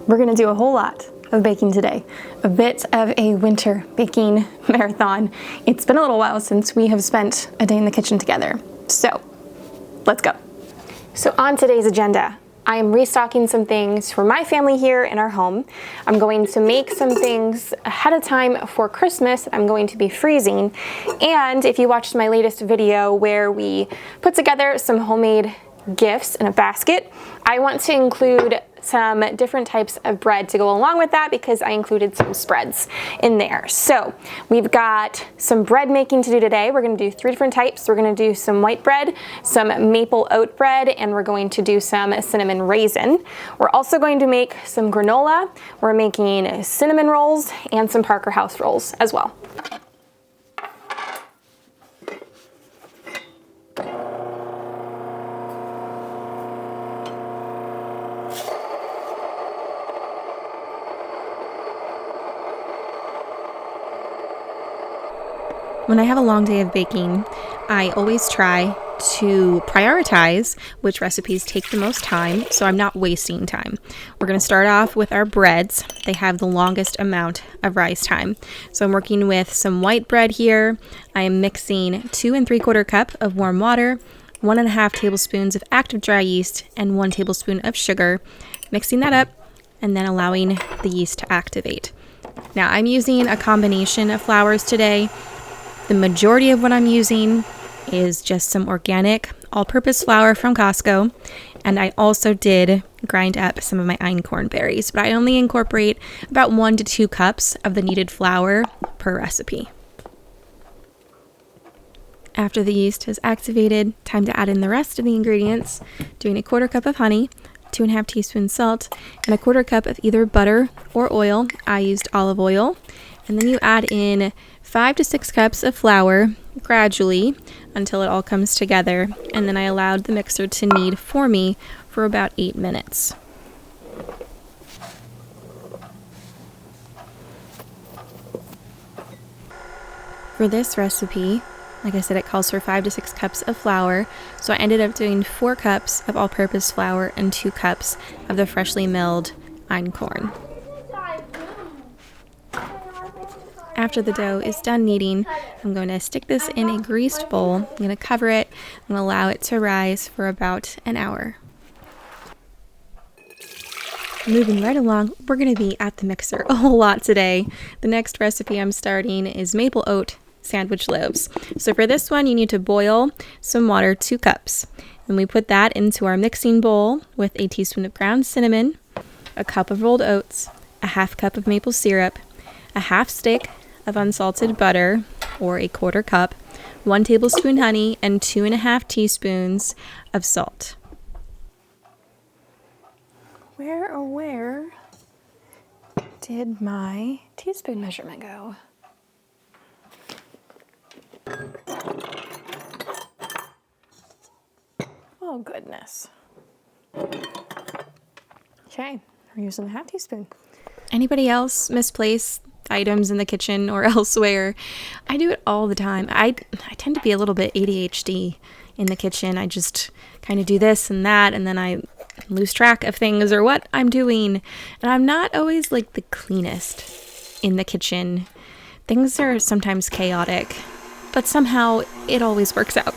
We're gonna do a whole lot of baking today. A bit of a winter baking marathon. It's been a little while since we have spent a day in the kitchen together. So, let's go. So on today's agenda, I am restocking some things for my family here in our home. I'm going to make some things ahead of time for Christmas that I'm going to be freezing. And if you watched my latest video where we put together some homemade gifts in a basket, I want to include some different types of bread to go along with that because I included some spreads in there. So we've got some bread making to do today. We're going to do 3 different types. We're going to do some white bread, some maple oat bread, and we're going to do some cinnamon raisin. We're also going to make some granola. We're making cinnamon rolls and some Parker House rolls as well. When I have a long day of baking, I always try to prioritize which recipes take the most time so I'm not wasting time. We're going to start off with our breads. They have the longest amount of rise time. So I'm working with some white bread here. I am mixing 2 3/4 cup of warm water, 1.5 tablespoons of active dry yeast, and 1 tablespoon of sugar. Mixing that up and then allowing the yeast to activate. Now I'm using a combination of flours today. The majority of what I'm using is just some organic all-purpose flour from Costco, and I also did grind up some of my einkorn berries, but I only incorporate about 1 to 2 cups of the needed flour per recipe. After the yeast has activated, time to add in the rest of the ingredients, doing 1/4 cup of honey, 2.5 teaspoons salt, and 1/4 cup of either butter or oil. I used olive oil. And then you add in 5 to 6 cups of flour gradually until it all comes together. And then I allowed the mixer to knead for me for about 8 minutes. For this recipe, like I said, it calls for 5 to 6 cups of flour. So I ended up doing 4 cups of all-purpose flour and 2 cups of the freshly milled einkorn. After the dough is done kneading, I'm going to stick this in a greased bowl. I'm going to cover it and allow it to rise for about an hour. Moving right along, we're going to be at the mixer a whole lot today. The next recipe I'm starting is maple oat sandwich loaves. So for this one, you need to boil some water, 2 cups. And we put that into our mixing bowl with a teaspoon of ground cinnamon, a cup of rolled oats, a 1/2 cup of maple syrup, a 1/2 stick of unsalted butter, or 1/4 cup, 1 tablespoon honey, and 2.5 teaspoons of salt. Where did my teaspoon measurement go? Oh goodness. Okay, we're using a 1/2 teaspoon. Anybody else misplace items in the kitchen or elsewhere? I do it all the time. I tend to be a little bit ADHD in the kitchen. I just kind of do this and that, and then I lose track of things or what I'm doing. And I'm not always like the cleanest in the kitchen. Things are sometimes chaotic, but somehow it always works out.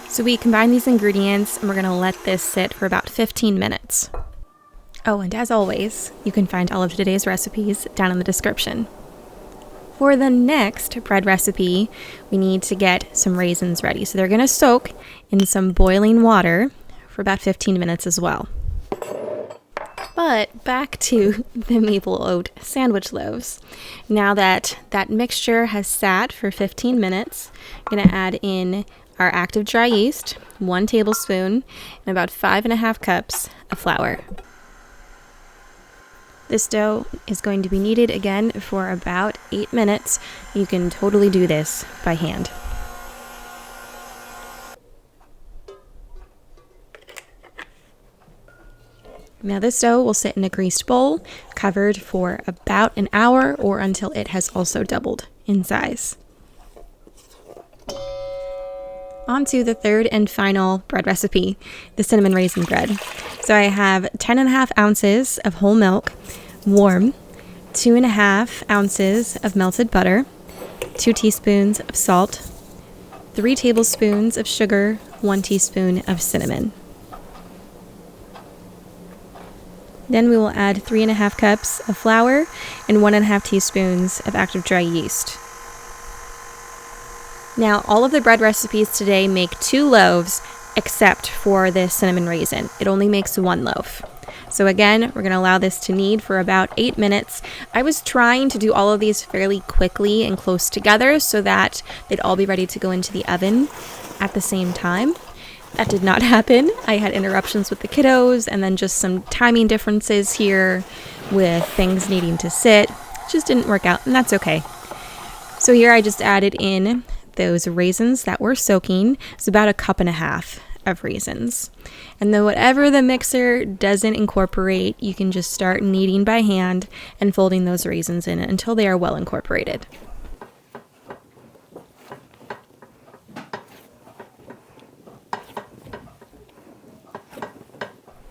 So we combine these ingredients and we're going to let this sit for about 15 minutes. Oh, and as always, you can find all of today's recipes down in the description. For the next bread recipe, we need to get some raisins ready. So they're going to soak in some boiling water for about 15 minutes as well. But back to the maple oat sandwich loaves. Now that that mixture has sat for 15 minutes, I'm going to add in our active dry yeast, 1 tablespoon, and about 5.5 cups of flour. This dough is going to be kneaded again for about 8 minutes. You can totally do this by hand. Now this dough will sit in a greased bowl, covered for about an hour or until it has also doubled in size. On to the third and final bread recipe, the cinnamon raisin bread. So I have 10.5 ounces of whole milk, warm, 2.5 ounces of melted butter, 2 teaspoons of salt, 3 tablespoons of sugar, 1 teaspoon of cinnamon. Then we will add 3.5 cups of flour and 1.5 teaspoons of active dry yeast. Now, all of the bread recipes today make 2 loaves except for the cinnamon raisin. It only makes 1 loaf. So again, we're going to allow this to knead for about 8 minutes. I was trying to do all of these fairly quickly and close together so that they'd all be ready to go into the oven at the same time. That did not happen. I had interruptions with the kiddos and then just some timing differences here with things needing to sit. It just didn't work out, and that's okay. So here I just added in those raisins that were soaking. It's about 1.5 cups of raisins. And then whatever the mixer doesn't incorporate, you can just start kneading by hand and folding those raisins in until they are well incorporated.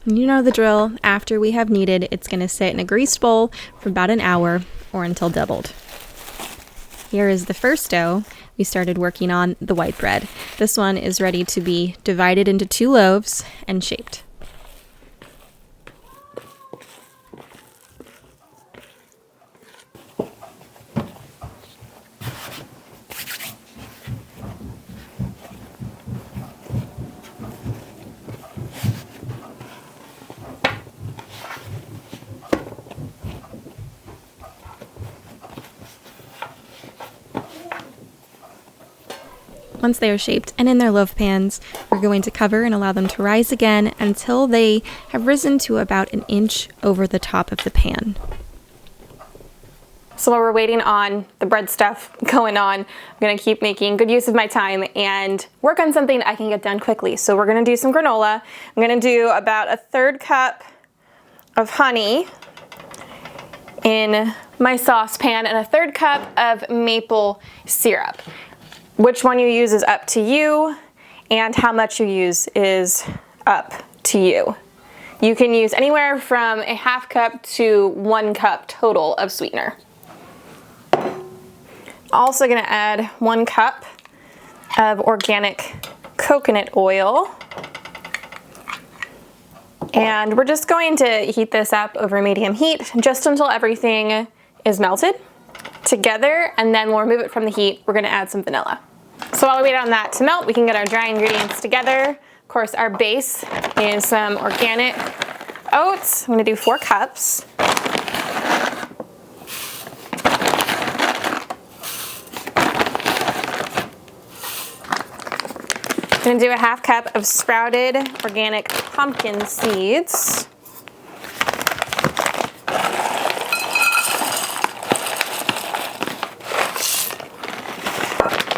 You know the drill. After we have kneaded, it's going to sit in a greased bowl for about an hour or until doubled. Here is the first dough. We started working on the white bread. This one is ready to be divided into 2 loaves and shaped. Once they are shaped and in their loaf pans, we're going to cover and allow them to rise again until they have risen to about 1 inch over the top of the pan. So while we're waiting on the bread stuff going on, I'm gonna keep making good use of my time and work on something I can get done quickly. So we're gonna do some granola. I'm gonna do about 1/3 cup of honey in my saucepan and 1/3 cup of maple syrup. Which one you use is up to you, and how much you use is up to you. You can use anywhere from 1/2 cup to 1 cup total of sweetener. Also gonna add 1 cup of organic coconut oil. And we're just going to heat this up over medium heat just until everything is melted together, and then we'll remove it from the heat. We're gonna add some vanilla. So while we wait on that to melt, we can get our dry ingredients together. Of course, our base is some organic oats. I'm gonna do 4 cups. I'm gonna do 1/2 cup of sprouted organic pumpkin seeds.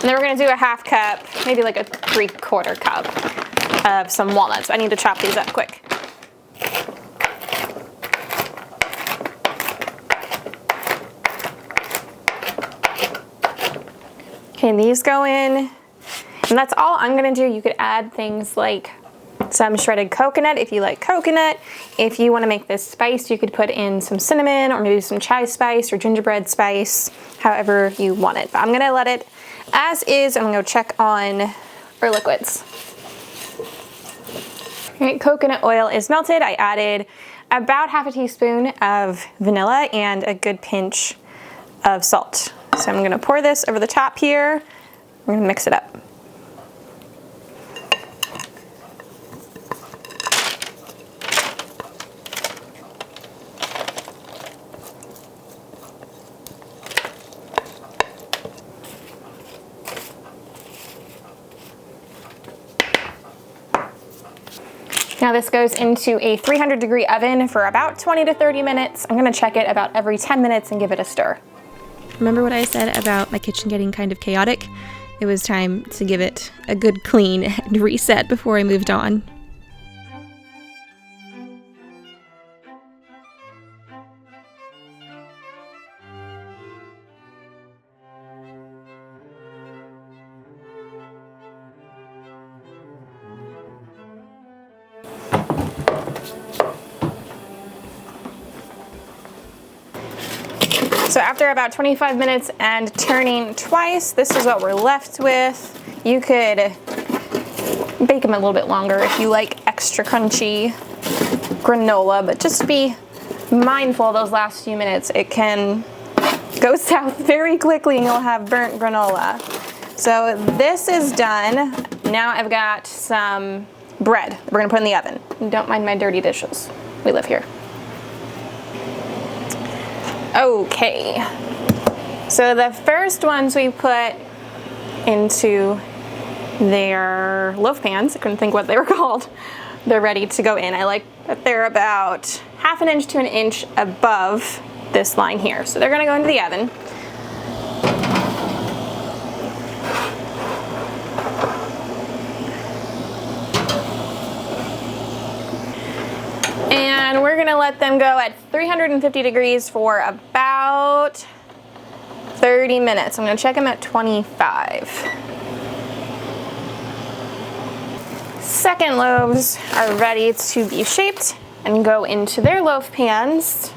And then we're gonna do 1/2 cup, maybe like a 3/4 cup of some walnuts. I need to chop these up quick. Okay, these go in, and that's all I'm gonna do. You could add things like some shredded coconut if you like coconut. If you wanna make this spice, you could put in some cinnamon or maybe some chai spice or gingerbread spice, however you want it. But I'm gonna let it as is. I'm gonna go check on our liquids. Okay, coconut oil is melted. I added about 1/2 teaspoon of vanilla and a good pinch of salt. So I'm gonna pour this over the top here. We're gonna mix it up. Now this goes into a 300-degree oven for about 20 to 30 minutes. I'm gonna check it about every 10 minutes and give it a stir. Remember what I said about my kitchen getting kind of chaotic? It was time to give it a good clean and reset before I moved on. So after about 25 minutes and turning twice, this is what we're left with. You could bake them a little bit longer if you like extra crunchy granola, but just be mindful of those last few minutes. It can go south very quickly and you'll have burnt granola. So this is done. Now I've got some bread we're gonna put in the oven. Don't mind my dirty dishes. We live here. Okay. So the first ones we put into their loaf pans, I couldn't think what they were called. They're ready to go in. I like that they're about 1/2 inch to 1 inch above this line here. So they're gonna go into the oven. And we're gonna let them go at 350 degrees for about 30 minutes. I'm gonna check them at 25. Second loaves are ready to be shaped and go into their loaf pans.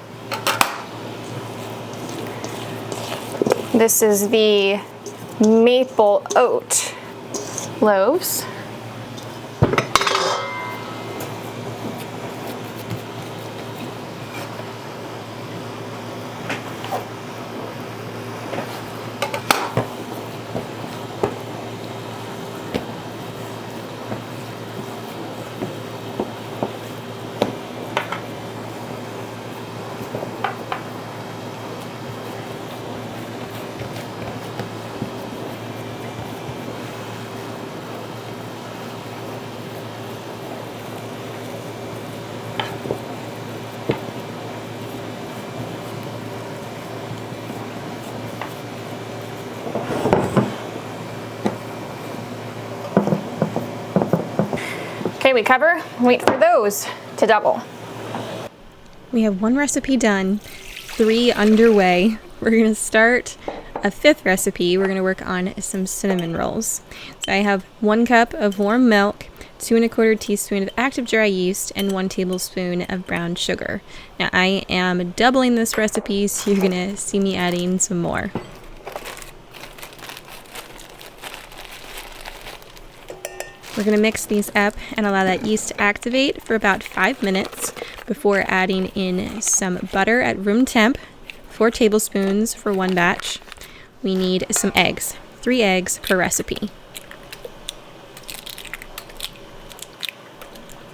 This is the maple oat loaves. Okay, we cover, wait for those to double. We have 1 recipe done, 3 underway. We're gonna start a 5th recipe. We're gonna work on some cinnamon rolls. So I have 1 cup of warm milk, 2 1/4 teaspoon of active dry yeast, and 1 tablespoon of brown sugar. Now I am doubling this recipe, so you're gonna see me adding some more. We're going to mix these up and allow that yeast to activate for about 5 minutes before adding in some butter at room temp, 4 tablespoons for 1 batch. We need some eggs, 3 eggs per recipe.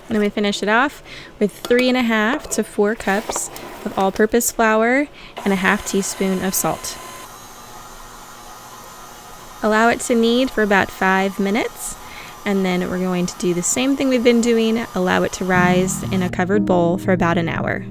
And then we finish it off with 3.5 to 4 cups of all-purpose flour and 1/2 teaspoon of salt. Allow it to knead for about 5 minutes. And then we're going to do the same thing we've been doing, allow it to rise in a covered bowl for about an hour.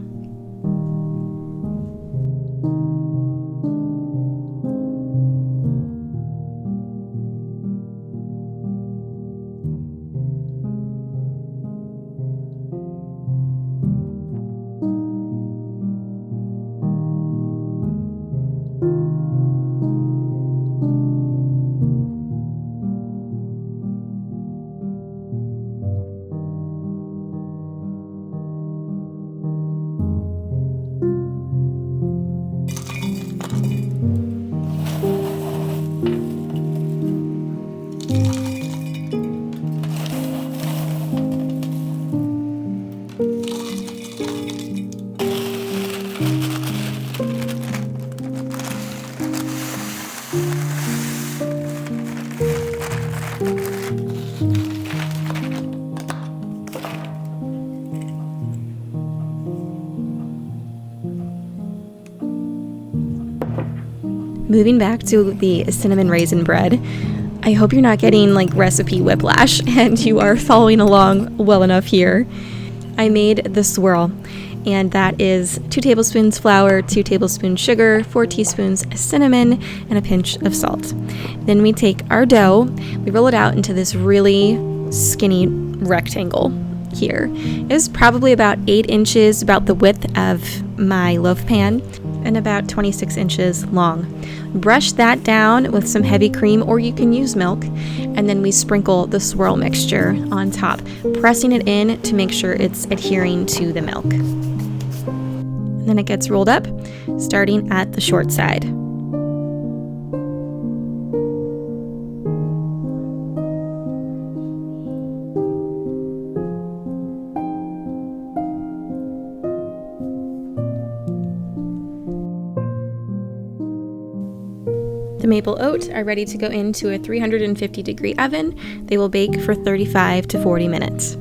Moving back to the cinnamon raisin bread, I hope you're not getting like recipe whiplash and you are following along well enough here. I made the swirl, and that is 2 tablespoons flour, 2 tablespoons sugar, 4 teaspoons cinnamon, and a pinch of salt. Then we take our dough, we roll it out into this really skinny rectangle here. It was probably about 8 inches, about the width of my loaf pan, and about 26 inches long. Brush that down with some heavy cream, or you can use milk, and then we sprinkle the swirl mixture on top, pressing it in to make sure it's adhering to the milk. Then it gets rolled up, starting at the short side. The maple oats are ready to go into a 350-degree oven. They will bake for 35 to 40 minutes.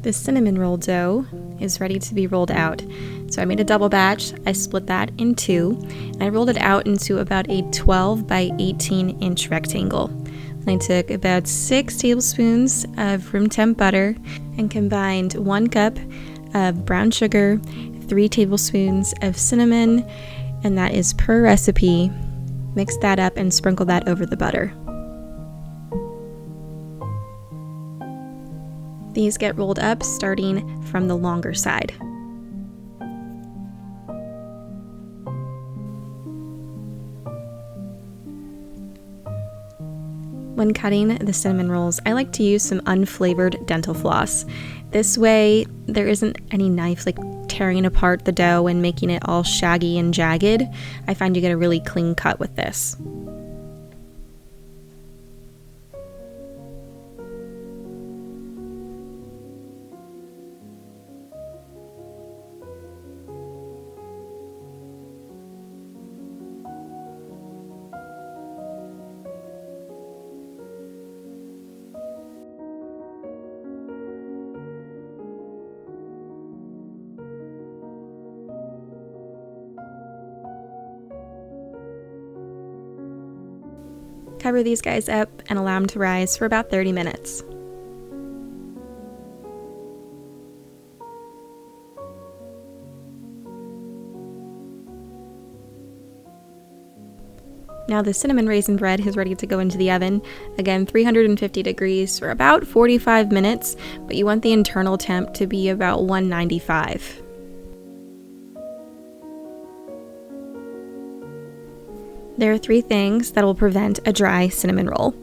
The cinnamon roll dough is ready to be rolled out. So I made a double batch. I split that in two, and I rolled it out into about a 12 by 18 inch rectangle. I took about 6 tablespoons of room temp butter and combined 1 cup of brown sugar, 3 tablespoons of cinnamon, and that is per recipe. Mix that up and sprinkle that over the butter. These get rolled up starting from the longer side. When cutting the cinnamon rolls, I like to use some unflavored dental floss. This way, there isn't any knife tearing apart the dough and making it all shaggy and jagged. I find you get a really clean cut with this. Cover these guys up and allow them to rise for about 30 minutes. Now the cinnamon raisin bread is ready to go into the oven. Again, 350 degrees for about 45 minutes, but you want the internal temp to be about 195. There are 3 things that will prevent a dry cinnamon roll.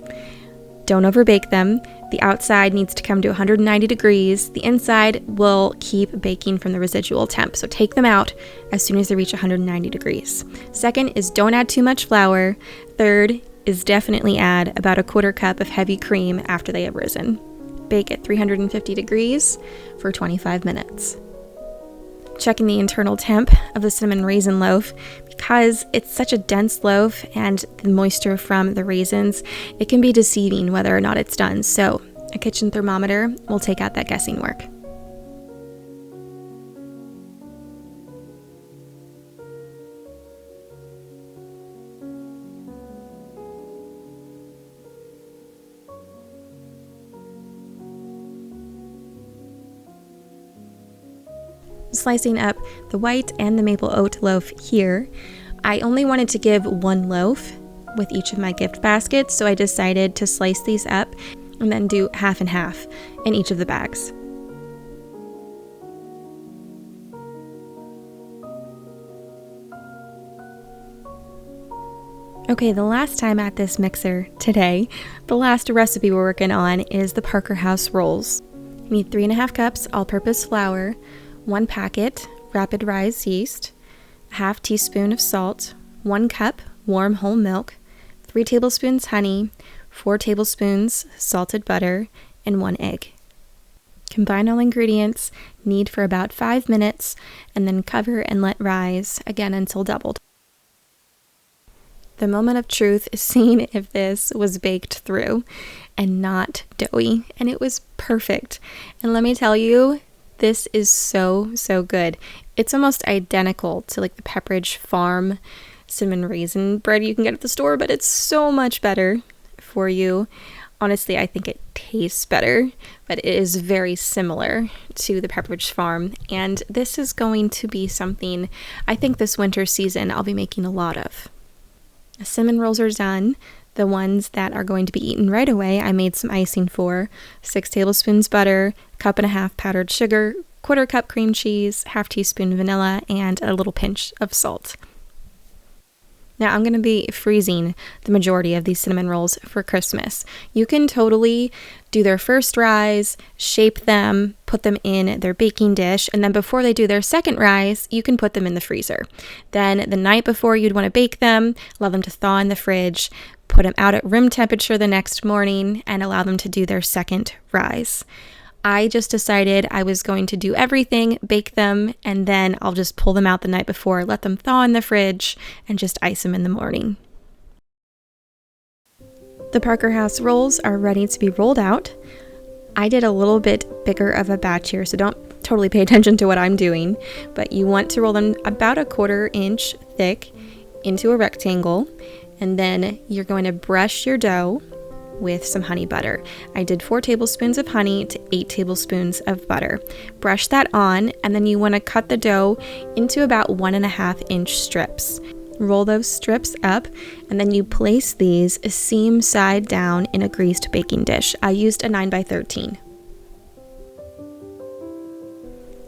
Don't overbake them. The outside needs to come to 190 degrees. The inside will keep baking from the residual temp, so take them out as soon as they reach 190 degrees. Second is don't add too much flour. Third is definitely add about a 1/4 cup of heavy cream after they have risen. Bake at 350 degrees for 25 minutes. Checking the internal temp of the cinnamon raisin loaf. Because it's such a dense loaf and the moisture from the raisins, it can be deceiving whether or not it's done. So a kitchen thermometer will take out that guessing work. Slicing up the white and the maple oat loaf here. I only wanted to give 1 loaf with each of my gift baskets, so I decided to slice these up and then do half and half in each of the bags. Okay, the last time at this mixer today, the last recipe we're working on is the Parker House rolls. You need 3½ cups all-purpose flour, 1 packet rapid rise yeast, a 1/2 teaspoon of salt, 1 cup warm whole milk, 3 tablespoons honey, 4 tablespoons salted butter, and 1 egg. Combine all ingredients, knead for about 5 minutes, and then cover and let rise again until doubled. The moment of truth is seeing if this was baked through and not doughy, and it was perfect. And let me tell you, this is so good. It's almost identical to the Pepperidge Farm cinnamon raisin bread you can get at the store, but it's so much better for you. Honestly, I think it tastes better, but it is very similar to the Pepperidge Farm. And this is going to be something I think this winter season I'll be making a lot of. The cinnamon rolls are done. The ones that are going to be eaten right away, I made some icing for. 6 tablespoons butter, 1.5 cups powdered sugar, 1/4 cup cream cheese, 1/2 teaspoon vanilla, and a little pinch of salt. Now I'm going to be freezing the majority of these cinnamon rolls for Christmas. You can totally do their first rise, shape them, put them in their baking dish, and then before they do their second rise, you can put them in the freezer. Then the night before you'd want to bake them, allow them to thaw in the fridge, put them out at room temperature the next morning, and allow them to do their second rise. I just decided I was going to do everything, bake them, and then I'll just pull them out the night before, let them thaw in the fridge, and just ice them in the morning. The Parker House rolls are ready to be rolled out. I did a little bit bigger of a batch here, so don't totally pay attention to what I'm doing, but you want to roll them about a 1/4 inch thick into a rectangle, and then you're going to brush your dough with some honey butter. I did 4 tablespoons of honey to 8 tablespoons of butter. Brush that on, and then you want to cut the dough into about 1.5 inch strips. Roll those strips up, and then you place these seam side down in a greased baking dish. I used a 9x13.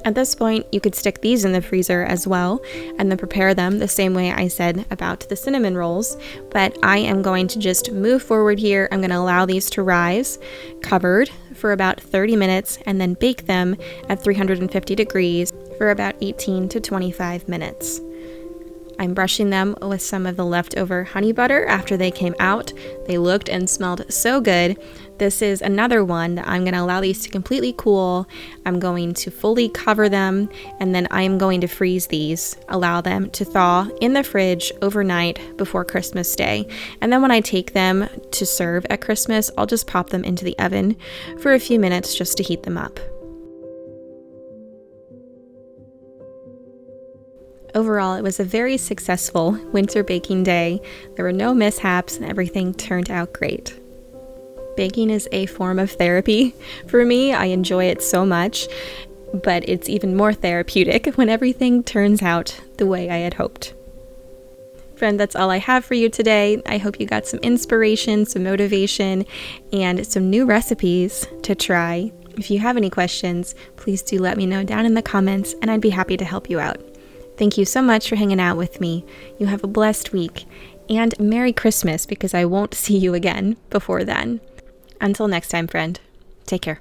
At this point, you could stick these in the freezer as well, and then prepare them the same way I said about the cinnamon rolls, but I am going to just move forward here. I'm going to allow these to rise, covered, for about 30 minutes, and then bake them at 350 degrees for about 18 to 25 minutes. I'm brushing them with some of the leftover honey butter after they came out. They looked and smelled so good. This is another one that I'm going to allow these to completely cool. I'm going to fully cover them, and then I'm going to freeze these, allow them to thaw in the fridge overnight before Christmas Day. And then when I take them to serve at Christmas, I'll just pop them into the oven for a few minutes just to heat them up. Overall, it was a very successful winter baking day. There were no mishaps and everything turned out great. Baking is a form of therapy for me. I enjoy it so much, but it's even more therapeutic when everything turns out the way I had hoped. Friend, that's all I have for you today. I hope you got some inspiration, some motivation, and some new recipes to try. If you have any questions, please do let me know down in the comments, and I'd be happy to help you out. Thank you so much for hanging out with me. You have a blessed week, and Merry Christmas, because I won't see you again before then. Until next time, friend. Take care.